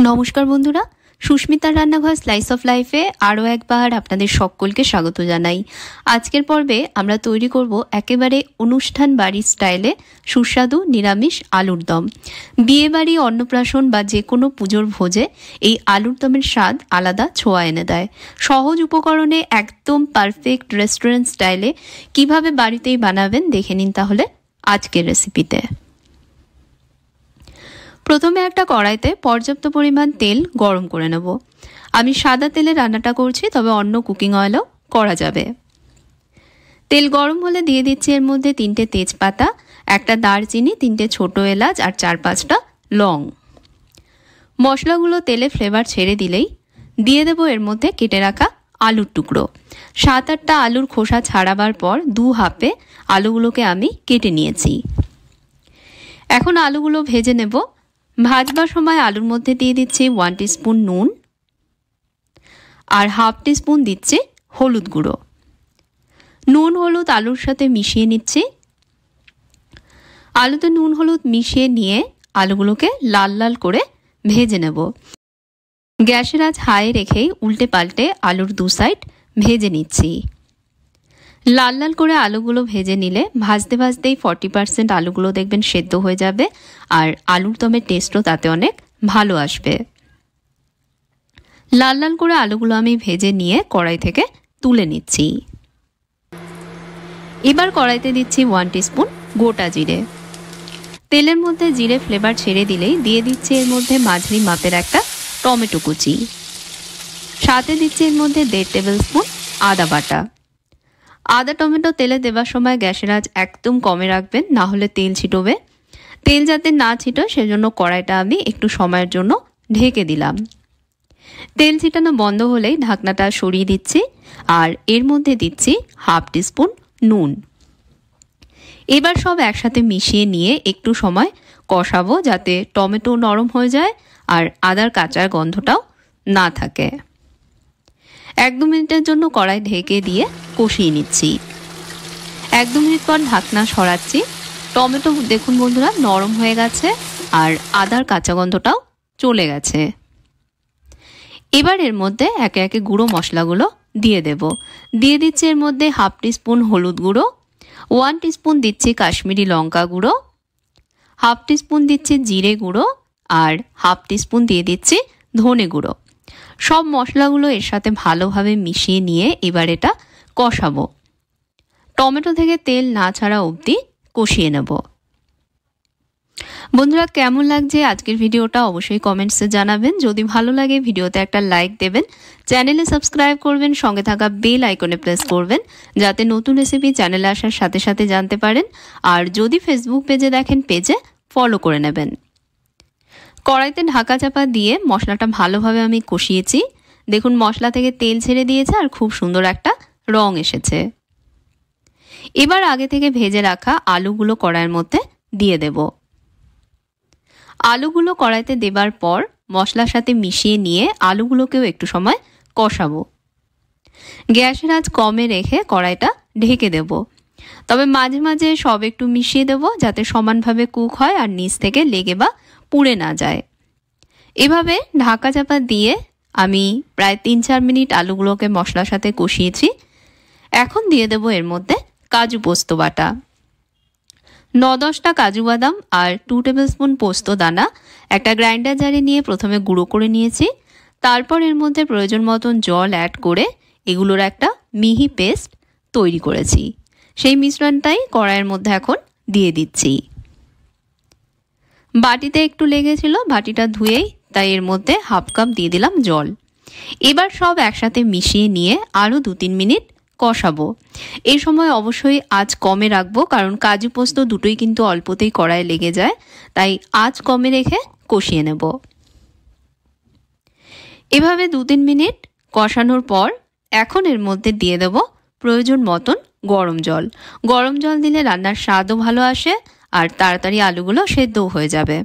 নমস্কার বন্ধুরা, সুস্মিতার রান্নাঘর স্লাইস অফ লাইফে আরও একবার আপনাদের সকলকে স্বাগত জানাই। আজকের পর্বে আমরা তৈরি করব একেবারে অনুষ্ঠান বাড়ির স্টাইলে সুস্বাদু নিরামিষ আলুর দম। বিয়েবাড়ি, অন্নপ্রাশন বা যে কোনো পুজোর ভোজে এই আলুর দমের স্বাদ আলাদা ছোঁয়া এনে দেয়। সহজ উপকরণে একদম পারফেক্ট রেস্টুরেন্ট স্টাইলে কিভাবে বাড়িতেই বানাবেন দেখে নিন তাহলে আজকের রেসিপিতে। প্রথমে একটা কড়াইতে পর্যাপ্ত পরিমাণ তেল গরম করে নেব। আমি সাদা তেলে রান্নাটা করছি, তবে অন্য কুকিং অয়েলও করা যাবে। তেল গরম হলে দিয়ে দিচ্ছি এর মধ্যে 3টে তেজপাতা, একটা দারচিনি, 3টে ছোট এলাচ আর 4-5টা লং। মশলাগুলো তেলে ফ্লেভার ছেড়ে দিলেই দিয়ে দেব এর মধ্যে কেটে রাখা আলুর টুকরো। 7-8টা আলুর খোসা ছাড়াবার পর 2 হাফে আলুগুলোকে আমি কেটে নিয়েছি। এখন আলুগুলো ভেজে নেব। ভাজবার সময় আলুর মধ্যে দিয়ে দিচ্ছি 1 টিস্পুন নুন আর 1/2 টিস্পুন দিচ্ছি হলুদ গুঁড়ো। নুন হলুদ আলুর সাথে মিশিয়ে নিচ্ছি। আলুতে নুন হলুদ মিশিয়ে নিয়ে আলুগুলোকে লাল লাল করে ভেজে নেব। গ্যাসের আঁচ হাই রেখেই উল্টে পাল্টে আলুর 2 সাইড ভেজে নিচ্ছি। লাল লাল করে আলুগুলো ভেজে নিলে ভাজতে ভাজতেই 40% আলুগুলো দেখবেন সেদ্ধ হয়ে যাবে, আর আলুর দমের টেস্টও তাতে অনেক ভালো আসবে। লাল লাল করে আলুগুলো আমি ভেজে নিয়ে কড়াই থেকে তুলে নিচ্ছি। এবার কড়াইতে দিচ্ছি 1 টিস্পুন গোটা জিরে। তেলের মধ্যে জিরে ফ্লেভার ছেড়ে দিলেই দিয়ে দিচ্ছি এর মধ্যে মাঝারি মাপের একটা টমেটো কুচি। সাথে দিচ্ছি এর মধ্যে 1.5 টেবিল স্পুন আদা বাটা। আদা টমেটো তেলে দেওয়ার সময় গ্যাসের আঁচ একদম কমে রাখবেন, না হলে তেল ছিটবে। তেল যাতে না ছিটো সেজন্য কড়াইটা আমি একটু সময়ের জন্য ঢেকে দিলাম। তেল ছিটানো বন্ধ হলেই ঢাকনাটা সরিয়ে দিচ্ছি আর এর মধ্যে দিচ্ছি 1/2 টিস্পুন নুন। এবার সব একসাথে মিশিয়ে নিয়ে একটু সময় কষাবো, যাতে টমেটো নরম হয়ে যায় আর আদার কাঁচা গন্ধটাও না থাকে। 1-2 মিনিটের জন্য কড়াই ঢেকে দিয়ে কষিয়ে নিচ্ছি। 1-2 মিনিট পর ঢাকনা সরাচ্ছি। টমেটো দেখুন বন্ধুরা নরম হয়ে গেছে আর আদার কাঁচা গন্ধটাও চলে গেছে। এবার এর মধ্যে একে একে গুঁড়ো মশলাগুলো দিয়ে দেব। দিয়ে দিচ্ছি এর মধ্যে 1/2 টিস্পুন হলুদ গুঁড়ো, 1 টিস্পুন দিচ্ছি কাশ্মীরি লঙ্কা গুঁড়ো, 1/2 টিস্পুন দিচ্ছি জিরে গুঁড়ো আর 1/2 টিস্পুন দিয়ে দিচ্ছি ধনে গুঁড়ো। সব মশলাগুলো এর সাথে ভালোভাবে মিশিয়ে নিয়ে এবার এটা কষাবো। টমেটো থেকে তেল না ছাড়া অবধি কষিয়ে নেব। বন্ধুরা, কেমন লাগছে আজকের ভিডিওটা অবশ্যই কমেন্টসে জানাবেন। যদি ভালো লাগে ভিডিওতে একটা লাইক দেবেন, চ্যানেলে সাবস্ক্রাইব করবেন, সঙ্গে থাকা বেল আইকনে প্রেস করবেন যাতে নতুন রেসিপি চ্যানেলে আসার সাথে সাথে জানতে পারেন। আর যদি ফেসবুক পেজে দেখেন পেজে ফলো করে নেবেন। কড়াইতে ঢাকা চাপা দিয়ে মশলাটা ভালোভাবে আমি কষিয়েছি। দেখুন মশলা থেকে তেল ছেড়ে দিয়েছে আর খুব সুন্দর একটা রং এসেছে। এবার আগে থেকে ভেজে রাখা আলুগুলো কড়াইয়ের মধ্যে দিয়ে দেব। আলুগুলো কড়াইতে দেবার পর মশলার সাথে মিশিয়ে নিয়ে আলুগুলোকেও একটু সময় কষাবো। গ্যাসের আঁচ কমে রেখে কড়াইটা ঢেকে দেব। তবে মাঝে মাঝে সব একটু মিশিয়ে দেব যাতে সমানভাবে কুক হয় আর নিচ থেকে লেগে বা পুড়ে না যায়। এভাবে ঢাকা চাপা দিয়ে আমি প্রায় 3-4 মিনিট আলুগুলোকে মশলার সাথে কষিয়েছি। এখন দিয়ে দেব এর মধ্যে কাজু পোস্ত বাটা। 9-10টা কাজু বাদাম আর 2 টেবিল স্পুন পোস্ত দানা একটা গ্রাইন্ডার জারে নিয়ে প্রথমে গুঁড়ো করে নিয়েছি। তারপর এর মধ্যে প্রয়োজন মতন জল অ্যাড করে এগুলোর একটা মিহি পেস্ট তৈরি করেছি। সেই মিশ্রণটাই কড়াইয়ের মধ্যে এখন দিয়ে দিচ্ছি। বাটিতে একটু লেগেছিল, বাটিটা ধুয়েই তাই এর মধ্যে 1/2 কাপ দিয়ে দিলাম জল। এবার সব একসাথে মিশিয়ে নিয়ে আরও 2-3 মিনিট কষাবো। এই সময় অবশ্যই আঁচ কমে রাখবো, কারণ কাজু পোস্ত দুটোই কিন্তু অল্পতেই কড়াইয়ে লেগে যায়, তাই আঁচ কমে রেখে কষিয়ে নেব। এভাবে 2-3 মিনিট কষানোর পর এখন এর মধ্যে দিয়ে দেব প্রয়োজন মতন গরম জল। গরম জল দিলে রান্নার স্বাদও ভালো আসে আর তাড়াতাড়ি আলুগুলো সেদ্ধও হয়ে যাবে।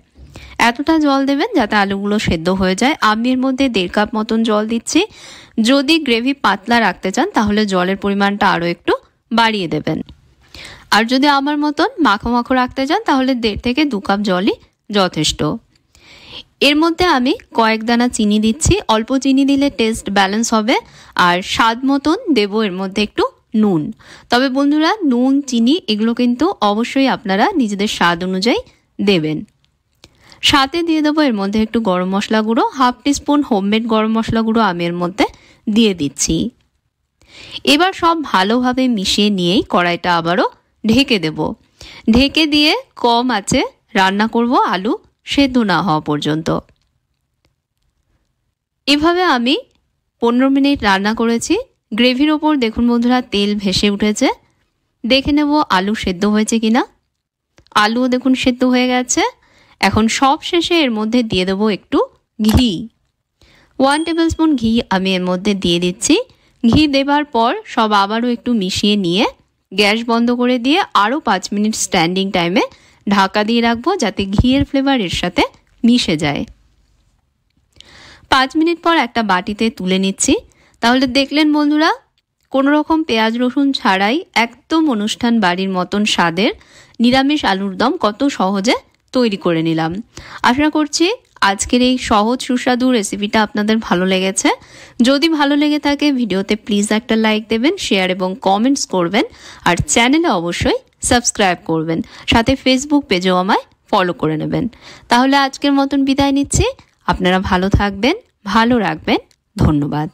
এতটা জল দেবেন যাতে আলুগুলো সেদ্ধ হয়ে যায়। আমি এর মধ্যে 1.5 কাপ মতন জল দিচ্ছি। যদি গ্রেভি পাতলা রাখতে চান তাহলে জলের পরিমাণটা আরও একটু বাড়িয়ে দেবেন, আর যদি আমার মতন মাখো মাখো রাখতে চান তাহলে 1.5 থেকে 2 কাপ জলই যথেষ্ট। এর মধ্যে আমি কয়েক দানা চিনি দিচ্ছি, অল্প চিনি দিলে টেস্ট ব্যালেন্স হবে। আর স্বাদ মতন দেব এর মধ্যে একটু নুন। তবে বন্ধুরা, নুন চিনি এগুলো কিন্তু অবশ্যই আপনারা নিজেদের স্বাদ অনুযায়ী দেবেন। সাথে দিয়ে দেবো এর মধ্যে একটু গরম মশলা গুঁড়ো, 1/2 টিস্পুন হোমমেড গরম মশলা গুঁড়ো আমি এর মধ্যে দিয়ে দিচ্ছি। এবার সব ভালোভাবে মিশিয়ে নিয়েই কড়াইটা আবারও ঢেকে দেব। ঢেকে দিয়ে কম আঁচে রান্না করব আলু সেদ্ধ না হওয়া পর্যন্ত। এভাবে আমি 15 মিনিট রান্না করেছি। গ্রেভির ওপর দেখুন বন্ধুরা তেল ভেসে উঠেছে। দেখে নেব আলু সেদ্ধ হয়েছে কিনা। আলুও দেখুন সেদ্ধ হয়ে গেছে। এখন সব শেষে এর মধ্যে দিয়ে দেবো একটু ঘি। 1 টেবিল স্পুন ঘি আমি এর মধ্যে দিয়ে দিচ্ছি। ঘি দেবার পর সব আবারও একটু মিশিয়ে নিয়ে গ্যাস বন্ধ করে দিয়ে আরও 5 মিনিট স্ট্যান্ডিং টাইমে ঢাকা দিয়ে রাখবো, যাতে ঘিয়ের ফ্লেভার এর সাথে মিশে যায়। 5 মিনিট পর একটা বাটিতে তুলে নিচ্ছি। তাহলে দেখলেন বন্ধুরা, কোনো রকম পেঁয়াজ রসুন ছাড়াই একদম অনুষ্ঠান বাড়ির মতন স্বাদের নিরামিষ আলুর দম কত সহজে তৈরি করে নিলাম। আশা করছি আজকের এই সহজ সুস্বাদু রেসিপিটা আপনাদের ভালো লেগেছে। যদি ভালো লেগে থাকে ভিডিওতে প্লিজ একটা লাইক দেবেন, শেয়ার এবং কমেন্টস করবেন, আর চ্যানেলে অবশ্যই সাবস্ক্রাইব করবেন। সাথে ফেসবুক পেজেও আমায় ফলো করে নেবেন। তাহলে আজকের মতন বিদায় নিচ্ছি। আপনারা ভালো থাকবেন, ভালো রাখবেন। ধন্যবাদ।